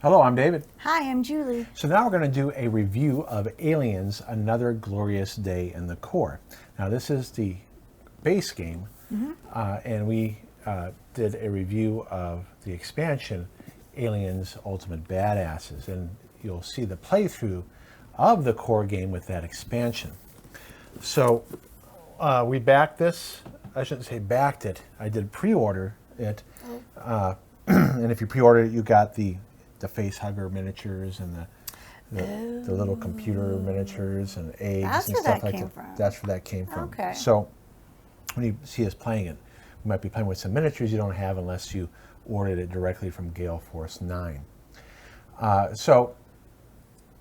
Hello, I'm David. Hi, I'm Julie. So now we're going to do a review of Aliens, Another Glorious Day in the Core. Now this is the base game, and we did a review of the expansion, Aliens Ultimate Badasses, and you'll see the playthrough of the core game with that expansion. So we backed this. I shouldn't say backed it. I did pre-order it, and if you pre-ordered it, you got the face hugger miniatures and the little computer miniatures and eggs That's and where stuff that like came that. from. That's where that came from. Okay. So when you see us playing it, we might be playing with some miniatures you don't have unless you ordered it directly from Gale Force 9.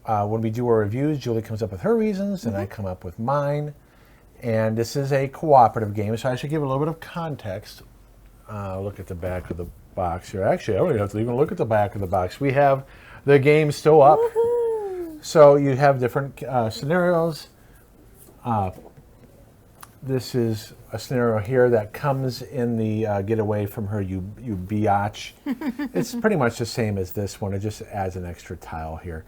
When we do our reviews, Julie comes up with her reasons, and I come up with mine. And this is a cooperative game, so I should give a little bit of context. Look at the back of the box here. Actually, I don't even have to even look at the back of the box. We have the game still up. Woohoo! So you have different scenarios. This is a scenario here that comes in the get away from her, you biatch. It's pretty much the same as this one. It just adds an extra tile here.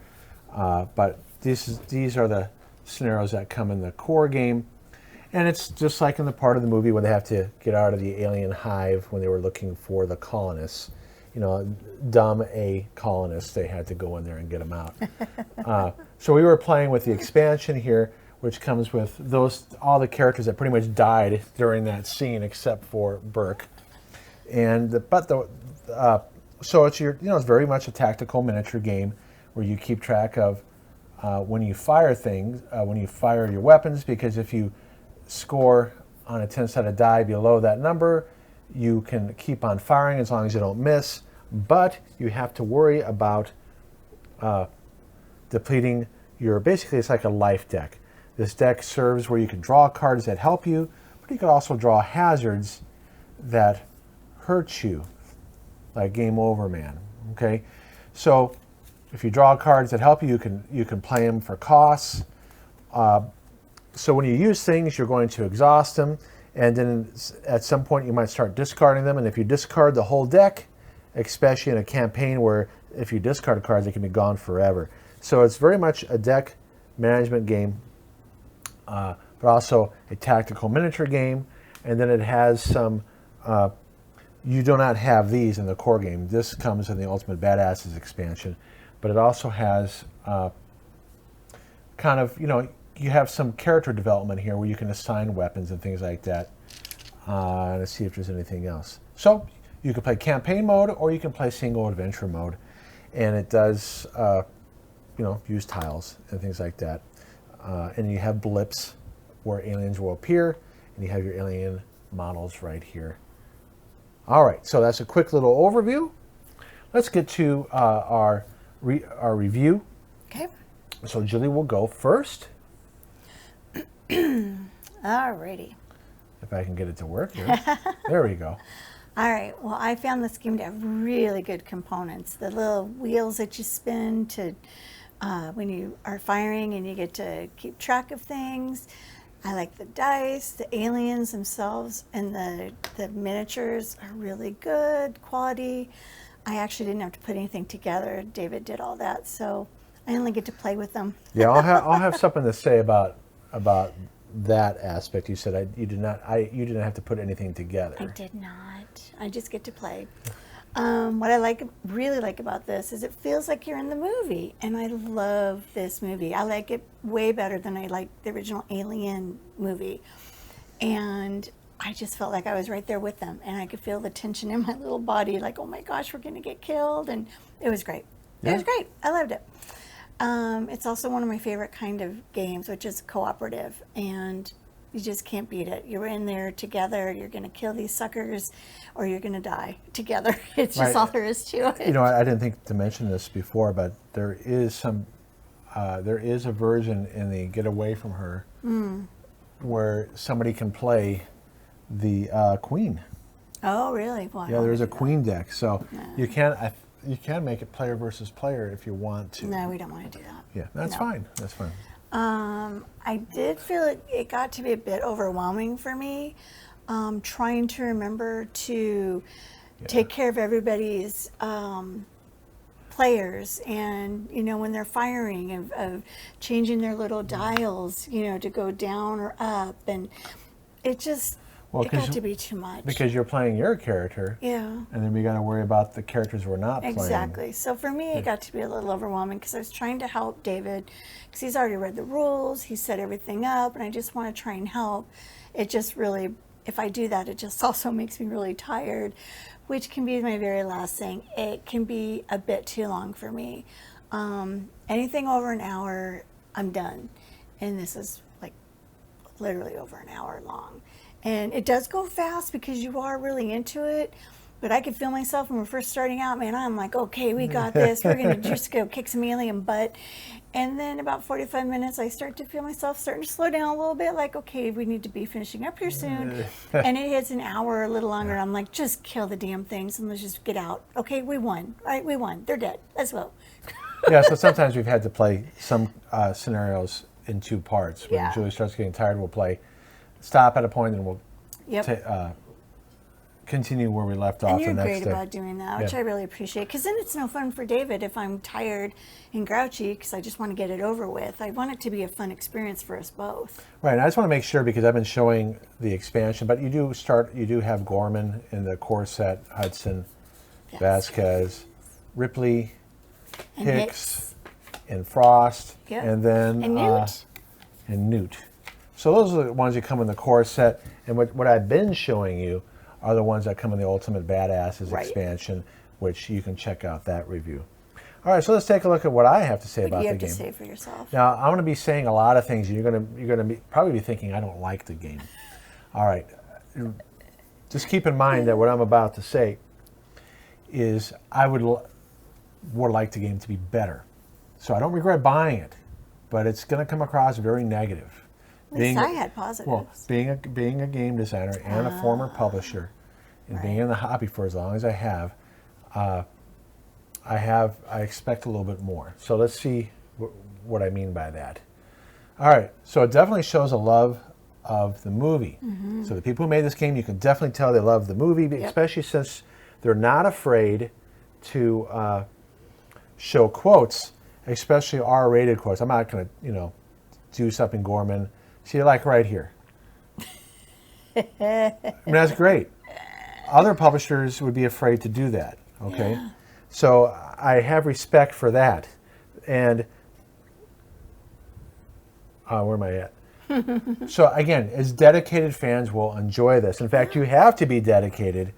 But these are the scenarios that come in the core game. And it's just like in the part of the movie where they have to get out of the alien hive when they were looking for the colonists. You know, dumb A colonists, they had to go in there and get them out. So we were playing with the expansion here, which comes with all the characters that pretty much died during that scene except for Burke. And so it's it's very much a tactical miniature game where you keep track of when you fire things, when you fire your weapons, because if you score on a 10-sided die below that number, you can keep on firing as long as you don't miss, but you have to worry about depleting basically it's like a life deck. This deck serves where you can draw cards that help you, but you can also draw hazards that hurt you, like Game Over Man. Okay, so if you draw cards that help you, you can play them for costs. So when you use things, you're going to exhaust them, and then at some point you might start discarding them. And if you discard the whole deck, especially in a campaign where if you discard cards, they can be gone forever. So it's very much a deck management game, but also a tactical miniature game. And then it has some, you do not have these in the core game. This comes in the Ultimate Badasses expansion, but it also has you have some character development here where you can assign weapons and things like that. Let's see if there's anything else. So you can play campaign mode or you can play single adventure mode, and it does use tiles and things like that. And you have blips where aliens will appear, and you have your alien models right here. All right, so that's a quick little overview. Let's get to our review. Okay. So Julie will go first. Alrighty. If I can get it to work here. There we go. All right. Well, I found this game to have really good components. The little wheels that you spin to when you are firing, and you get to keep track of things. I like the dice, the aliens themselves, and the miniatures are really good quality. I actually didn't have to put anything together. David did all that, so I only get to play with them. Yeah, I'll have something to say about that aspect. You said you didn't have to put anything together. I did not. I just get to play. What I really like about this is it feels like you're in the movie, and I love this movie. I like it way better than I liked the original Alien movie, and I just felt like I was right there with them, and I could feel the tension in my little body, like, oh my gosh, we're gonna get killed, and it was great. Yeah. It was great. I loved it. It's also one of my favorite kind of games, which is cooperative, and you just can't beat it. You're in there together. You're going to kill these suckers, or you're going to die together. It's just all there is to it. You know, I didn't think to mention this before, but there is a version in the Get Away from Her where somebody can play the Queen. Oh, really? Well, Yeah, there's a Queen deck, so No. you can make it player versus player if you want to. No, we don't want to do that. Yeah, that's No. fine. That's fine. I did feel it got to be a bit overwhelming for me, trying to remember to take care of everybody's players, and when they're firing, of changing their little dials, to go down or up, and it just it got to be too much. Because you're playing your character. Yeah. And then we got to worry about the characters we're not playing. Exactly. So for me, it got to be a little overwhelming because I was trying to help David because he's already read the rules, he set everything up, and I just want to try and help. It just really, if I do that, it just also makes me really tired, which can be my very last thing. It can be a bit too long for me. Anything over an hour, I'm done. And this is like literally over an hour long. And it does go fast because you are really into it. But I could feel myself when we're first starting out, man, I'm like, okay, we got this. We're going to just go kick some alien butt. And then about 45 minutes, I start to feel myself starting to slow down a little bit, like, okay, we need to be finishing up here soon. And it hits an hour or a little longer. I'm like, just kill the damn things and let's just get out. Okay, we won. All right, we won. They're dead. Let's go. Yeah, so sometimes we've had to play some scenarios in two parts. When Yeah. Julie starts getting tired, we'll stop at a point and we'll Yep. continue where we left off And you're the next great day. about doing that, which Yeah. I really appreciate. Because then it's no fun for David if I'm tired and grouchy because I just want to get it over with. I want it to be a fun experience for us both. Right, and I just want to make sure because I've been showing the expansion, but you do have Gorman in the core set, Hudson, Yes. Vasquez, Ripley, And Hicks, and Frost, Yep. and then And Newt. and Newt. So those are the ones that come in the core set, and what I've been showing you are the ones that come in the Ultimate Badasses Right. expansion, which you can check out that review. All right, so let's take a look at what I have to say What about do you the have to game. say for yourself? Now, I'm going to be saying a lot of things. You're going to probably be thinking I don't like the game. All right, just keep in mind that what I'm about to say is I would like the game to be better. So I don't regret buying it, but it's going to come across very negative. At least I had positives. Well, being a game designer and a former publisher, and being in the hobby for as long as I have, I expect a little bit more. So let's see what I mean by that. All right, so it definitely shows a love of the movie. Mm-hmm. So the people who made this game, you can definitely tell they love the movie, especially since they're not afraid to show quotes, especially R-rated quotes. I'm not going to, do something Gorman. See, like right here. I mean, that's great. Other publishers would be afraid to do that, okay? Yeah. So I have respect for that. And where am I at? So again, as dedicated fans will enjoy this. In fact, you have to be dedicated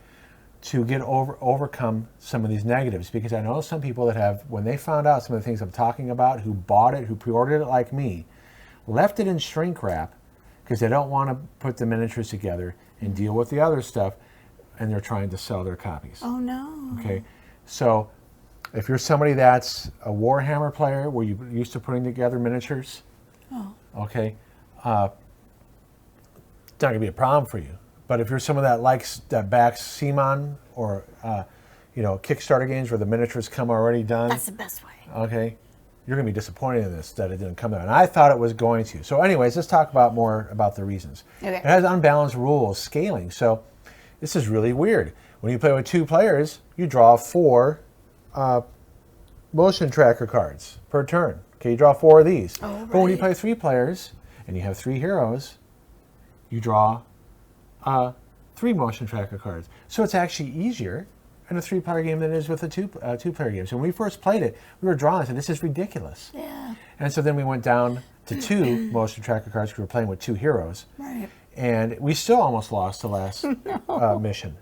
to overcome some of these negatives, because I know some people that have, when they found out some of the things I'm talking about, who bought it, who pre-ordered it like me, left it in shrink wrap because they don't want to put the miniatures together and deal with the other stuff, and they're trying to sell their copies. Oh, no. Okay, so if you're somebody that's a Warhammer player where you're used to putting together miniatures, okay, it's not going to be a problem for you. But if you're someone that backs CMON or Kickstarter games where the miniatures come already done, That's the best way. okay, you're going to be disappointed in this that it didn't come out. And I thought it was going to. So anyways, let's talk more about the reasons. Okay. It has unbalanced rules, scaling. So this is really weird. When you play with 2 players, you draw 4 motion tracker cards per turn. Okay, you draw 4 of these. Oh, But when you right. play 3 players and you have 3 heroes, you draw 3 motion tracker cards. So it's actually easier in a 3-player game than it is with a 2-player game. So when we first played it, we were drawing and said, this is ridiculous. Yeah. And so then we went down to 2 motion tracker cards because we were playing with 2 heroes. Right. And we still almost lost the last mission.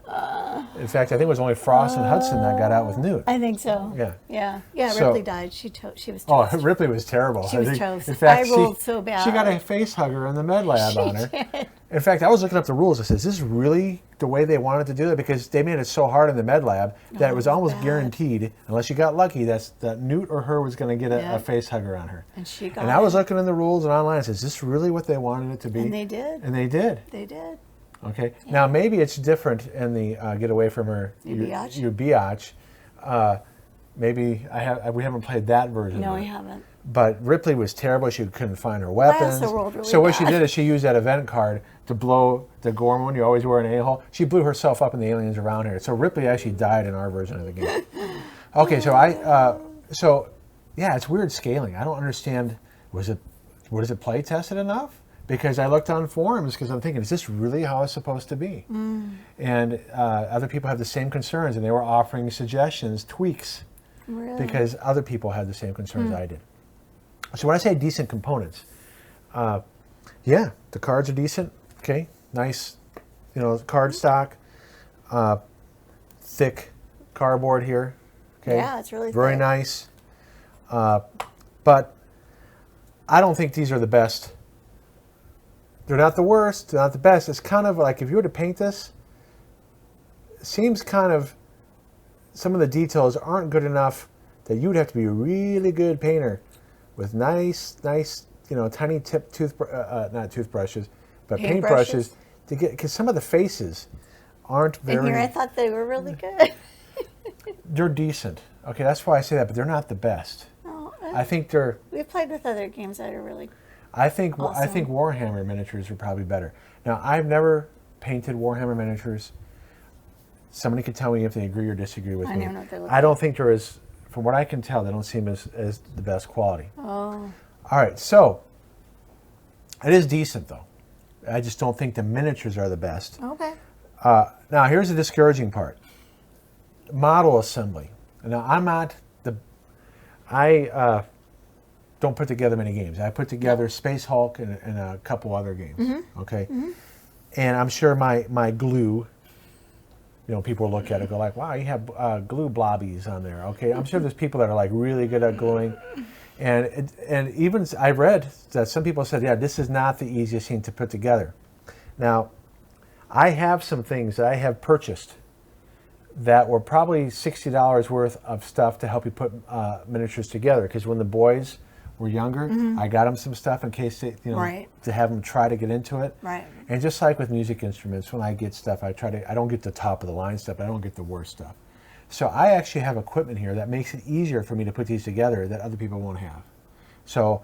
In fact, I think it was only Frost and Hudson that got out with Newt. I think so. Yeah. Yeah. Yeah, So- Ripley died. She was Oh, toast. Ripley was terrible. She was I think, toast. In fact, I rolled so bad. She got a face hugger in the med lab She on her. did. In fact, I was looking up the rules. I said, is this really the way they wanted to do it? Because they made it so hard in the med lab that it was almost bad. guaranteed, unless you got lucky, that Newt or her was going to get a Yep. face hugger on her. And she got And I was it. looking in the rules and online. I said, is this really what they wanted it to be? And they did. And they did. They did. Okay. Now maybe it's different in the Get Away from Her. Your biatch? Your biatch. Maybe we haven't played that version. No, of I it. haven't. But Ripley was terrible. She couldn't find her weapons. also rolled really so what she bad. did is she used that event card to blow the Gorman. You always wear an a-hole. She blew herself up and the aliens around her. So Ripley actually died in our version of the game. Okay, so So, yeah, it's weird scaling. I don't understand. Was it play tested enough? Because I looked on forums because I'm thinking, is this really how it's supposed to be? And other people have the same concerns, and they were offering suggestions, tweaks, because other people had the same concerns I did. So when I say decent components, yeah, the cards are decent. Okay, nice, card stock, thick cardboard here. Okay, Yeah, it's really very thick. nice. But I don't think these are the best. They're not the worst, they're not the best. It's kind of like if you were to paint this, it seems kind of, some of the details aren't good enough that you would have to be a really good painter with nice, tiny tip not toothbrushes, but paintbrushes to get, because some of the faces aren't very. And here I thought they were really good. They're decent. Okay, that's why I say that, but they're not the best. Oh, I think they're. we've played with other games that are really. I think Awesome. Warhammer miniatures are probably better. Now, I've never painted Warhammer miniatures. Somebody could tell me if they agree or disagree with I me. don't know what they look I don't think they're as, from what I can tell, they don't seem as the best quality. Oh, All right, so it is decent though. I just don't think the miniatures are the best. okay. Now, here's the discouraging part: model assembly. Now, I don't put together many games. I put together Space Hulk and a couple other games. Okay, and I'm sure my glue. People look at it and go like, "Wow, you have glue blobbies on there." Okay, I'm sure there's people that are like really good at gluing, and even I read that some people said, "Yeah, this is not the easiest thing to put together." Now, I have some things that I have purchased that were probably $60 worth of stuff to help you put miniatures together. Because when the boys were younger, I got them some stuff in case they, Right. to have them try to get into it. Right. And just like with music instruments, when I get stuff, I don't get the top of the line stuff, but I don't get the worst stuff. So I actually have equipment here that makes it easier for me to put these together that other people won't have. So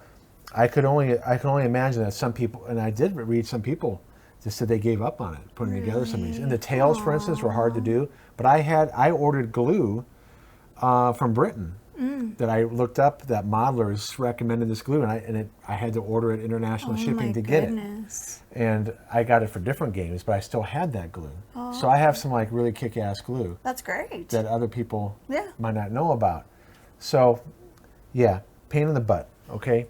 I can only imagine that some people, and I did read some people just said they gave up on it, putting together some of these. And the tails, for instance, were hard to do. But I ordered glue from Britain that I looked up, that modelers recommended this glue, and I had to order it international shipping to get it. And I got it for different games, but I still had that glue. So I have some like really kick-ass glue That's great. that other people Yeah. might not know about. So, yeah, pain in the butt, okay?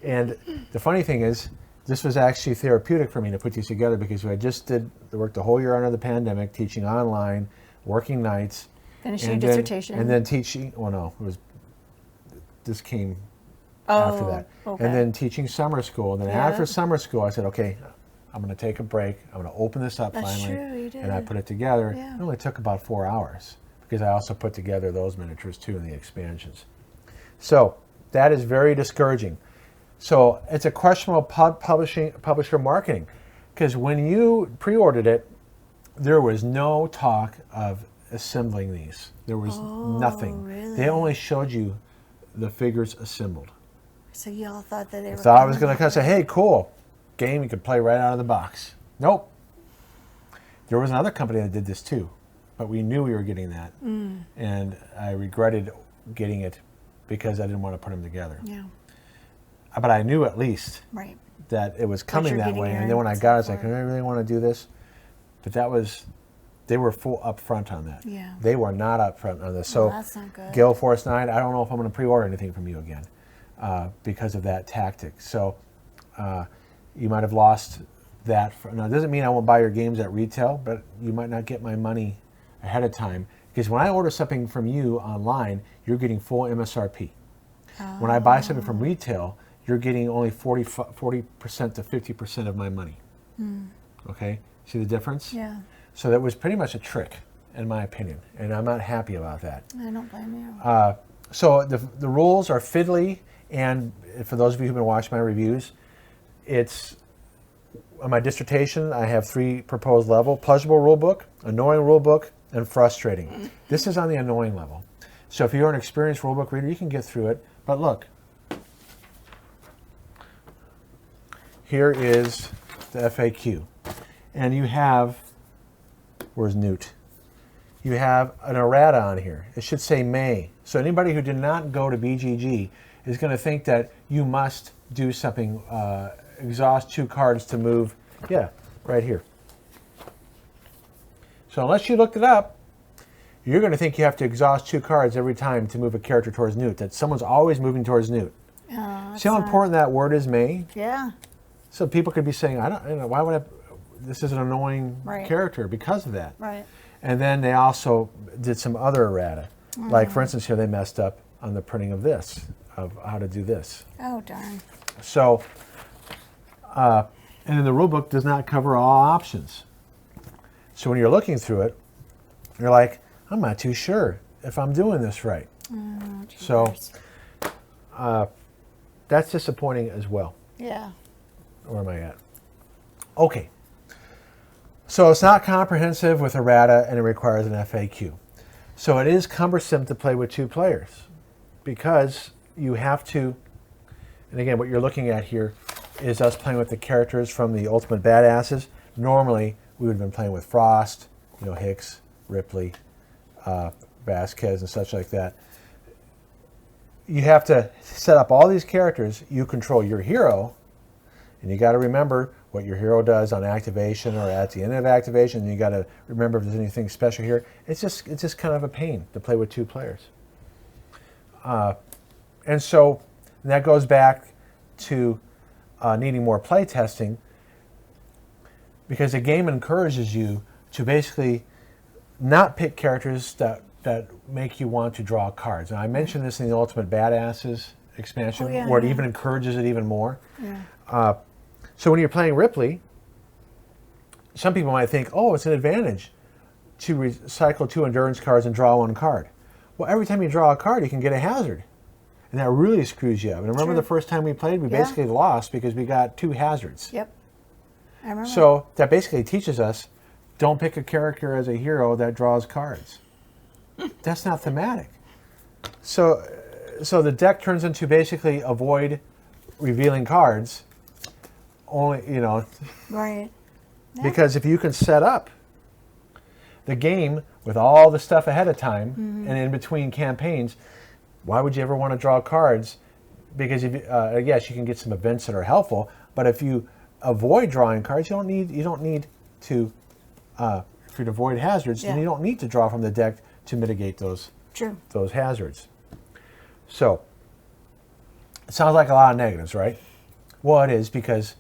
And the funny thing is, this was actually therapeutic for me to put these together because I just worked the whole year under the pandemic, teaching online, working nights. Finishing your dissertation. And then teaching, this came after that. Okay. And then teaching summer school. And then Yeah. after summer school, I said, okay, I'm going to take a break. I'm going to open this up That's finally. true, you did. And I put it together. Yeah. It only took about 4 hours because I also put together those miniatures too in the expansions. So that is very discouraging. So it's a questionable publisher marketing, because when you pre-ordered it, there was no talk of assembling these. There was nothing. Really? They only showed you the figures assembled. So you all thought that they were. Thought I was going to say, hey, cool, game you could play right out of the box. Nope. There was another company that did this too, but we knew we were getting that, and I regretted getting it because I didn't want to put them together. Yeah. But I knew at least Right. that it was coming you're that getting way. your And then when I got it, I was like, support. I really want to do this. But they were full up front on that. Yeah. They were not up front on this. So, Well, that's not good. Gale Force 9, I don't know if I'm going to pre-order anything from you again because of that tactic. So, you might have lost that. Now, it doesn't mean I won't buy your games at retail, but you might not get my money ahead of time. Because when I order something from you online, you're getting full MSRP. When I buy something from retail, you're getting only 40% to 50% of my money. Okay? See the difference? Yeah. So that was pretty much a trick, in my opinion, and I'm not happy about that. I don't blame you. So the rules are fiddly, and for those of you who've been watching my reviews, it's on my dissertation, I have 3 proposed levels: pleasurable rulebook, annoying rulebook, and frustrating. This is on the annoying level. So if you're an experienced rulebook reader, you can get through it. But look, here is the FAQ. And you have, where's Newt? you have an errata on here. It should say may. So anybody who did not go to BGG is going to think that you must do something, exhaust 2 cards to move. Yeah, right here. So unless you looked it up, you're going to think you have to exhaust 2 cards every time to move a character towards Newt, that someone's always moving towards Newt. Oh, See how important that word is, may? Yeah. So people could be saying, I don't know, why would I, this is an annoying Right. character because of that. Right. And then they also did some other errata. Like, for instance, here they messed up on the printing of this, of how to do this. Oh, darn. So, and then the rule book does not cover all options. So when you're looking through it, you're like, I'm not too sure if I'm doing this right. Oh, So jeepers. that's disappointing as well. Yeah. Where am I at? Okay. So it's not comprehensive with errata and it requires an FAQ. So it is cumbersome to play with 2 players because you have to, and again, what you're looking at here is us playing with the characters from the Ultimate Badasses. Normally, we would have been playing with Frost, Hicks, Ripley, Vasquez, and such like that. You have to set up all these characters. You control your hero, and you got to remember what your hero does on activation or at the end of activation. And you got to remember if there's anything special here. It's just kind of a pain to play with 2 players. And so that goes back to needing more play testing, because the game encourages you to basically not pick characters that make you want to draw cards. And I mentioned this in the Ultimate Badasses expansion, where it even encourages it even more. Yeah. So when you're playing Ripley, some people might think, oh, it's an advantage to recycle 2 endurance cards and draw 1 card. Well, every time you draw a card, you can get a hazard. And that really screws you up. And remember the first time we played, we basically lost because we got 2 hazards. Yep. I remember. So that basically teaches us, don't pick a character as a hero that draws cards. That's not thematic. So the deck turns into basically avoid revealing cards. Only, Right. Yeah. because if you can set up the game with all the stuff ahead of time and in between campaigns, why would you ever want to draw cards? Because if yes, you can get some events that are helpful, but if you avoid drawing cards, you don't need to if you avoid hazards, then you don't need to draw from the deck to mitigate those hazards. So it sounds like a lot of negatives, right? Well, it is, because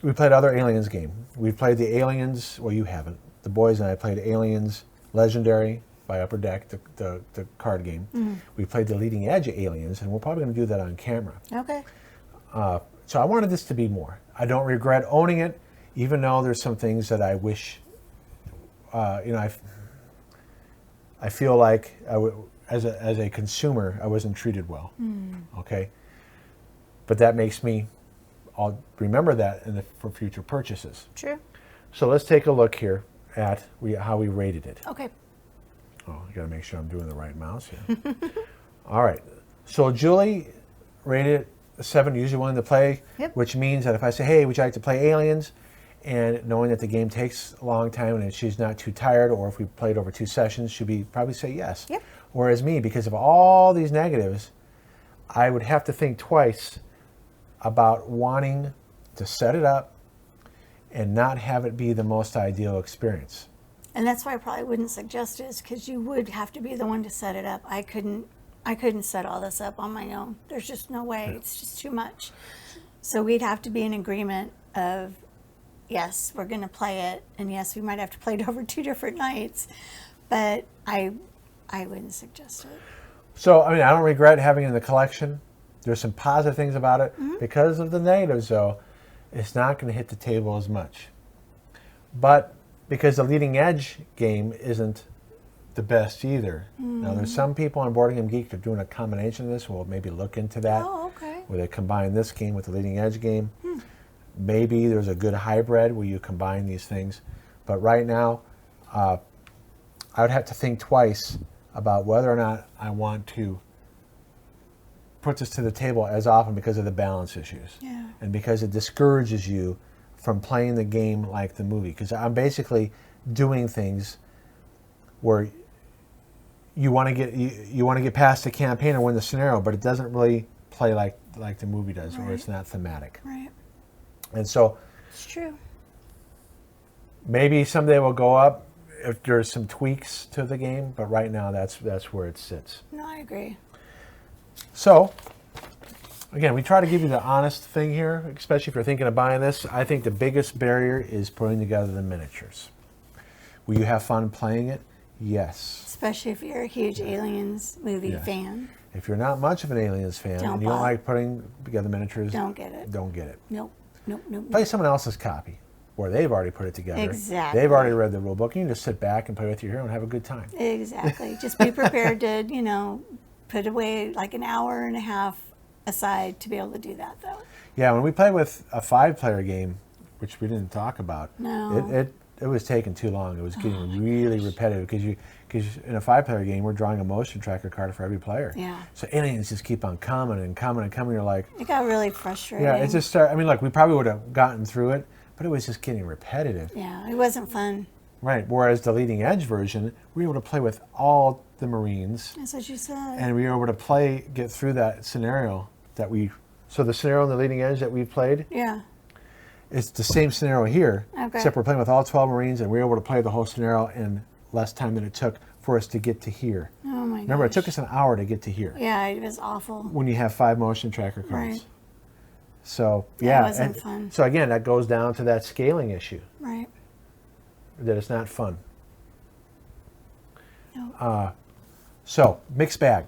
we played other Aliens game. We've played the Aliens, well, you haven't. The boys and I played Aliens Legendary by Upper Deck, the card game. We played the Leading Edge Aliens, and we're probably going to do that on camera. Okay. So I wanted this to be more. I don't regret owning it, even though there's some things that I wish, I feel like as a consumer, I wasn't treated well. Okay? But that makes me, I'll remember that for future purchases. True. So let's take a look here at how we rated it. Okay. Oh, I got to make sure I'm doing the right mouse here. All right. So Julie rated it a 7, usually willing to play, which means that if I say, hey, would you like to play Aliens? And knowing that the game takes a long time and she's not too tired, or if we played over 2 sessions, she'd probably say yes. Yep. Whereas me, because of all these negatives, I would have to think twice about wanting to set it up and not have it be the most ideal experience. And that's why I probably wouldn't suggest it, is because you would have to be the one to set it up. I couldn't set all this up on my own. There's just no way. It's just too much. So we'd have to be in agreement of, yes, we're going to play it, and yes, we might have to play it over 2 different nights, but I wouldn't suggest it. So, I don't regret having it in the collection. There's some positive things about it. Because of the negatives, though, it's not going to hit the table as much. But because the Leading Edge game isn't the best either. Now, there's some people on Board Game Geek that are doing a combination of this. We'll maybe look into that. Oh, okay. Where they combine this game with the Leading Edge game. Maybe there's a good hybrid where you combine these things. But right now, I would have to think twice about whether or not I want to put this to the table as often, because of the balance issues. And because it discourages you from playing the game like the movie. Because I'm basically doing things where you want to get past the campaign or win the scenario, but it doesn't really play like the movie does, or it's not thematic. Right. And so It's true. maybe someday we'll go up if there's some tweaks to the game, but right now that's where it sits. No, I agree. So again, we try to give you the honest thing here, especially if you're thinking of buying this. I think the biggest barrier is putting together the miniatures. Will you have fun playing it? Yes. Especially if you're a huge Aliens movie Yes. fan. If you're not much of an Aliens fan Don't and you don't bother. like putting together miniatures, Don't get it. don't get it. Nope. Nope. Nope. Play Nope. someone else's copy where they've already put it together. Exactly. They've already read the rule book. You can just sit back and play with your hero and have a good time. Exactly. Just be prepared to, put away like an hour and a half aside to be able to do that, though. Yeah, when we play with a 5-player game, which we didn't talk about, No. it was taking too long. It was getting really repetitive because in a 5-player game, we're drawing a motion tracker card for every player. Yeah. So aliens just keep on coming and coming and coming. You're like, It got really frustrating. yeah, it's just start. I mean, look, we probably would have gotten through it, but it was just getting repetitive. Yeah, it wasn't fun. Right. Whereas the leading edge version, we were able to play with all the Marines, That's what you said. and we were able to get through that scenario so the scenario on the leading edge that we played, Yeah. it's the same scenario here, Okay. except we're playing with all 12 Marines, and we were able to play the whole scenario in less time than it took for us to get to here. Oh my god. Remember, it took us an hour to get to here Yeah, it was awful. when you have 5 motion tracker cards. Right. So, Yeah, yeah. it wasn't fun. So, again, that goes down to that scaling issue, Right. that it's not fun. No. So, mixed bag.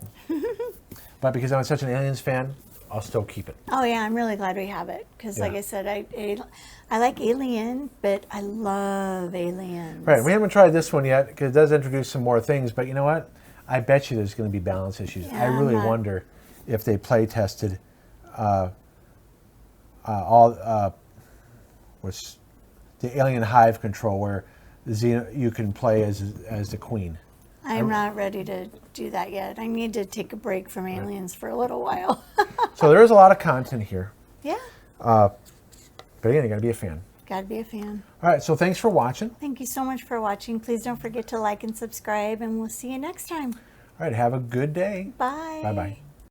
But because I'm such an Aliens fan, I'll still keep it. Oh yeah, I'm really glad we have it because, like Yeah. I said, I like Alien, but I love Aliens. Right, we haven't tried this one yet because it does introduce some more things, but you know what? I bet you there's going to be balance issues. Yeah, I really I'm not- wonder if they play tested what's the Alien Hive control where you can play as the queen. I'm not ready to do that yet. I need to take a break from Aliens for a little while. So there is a lot of content here, Yeah, but again, you got to be a fan. gotta be a fan. All right, so thanks for watching. Thank you so much for watching. Please don't forget to like and subscribe, and we'll see you next time. All right, have a good day. Bye. Bye-bye.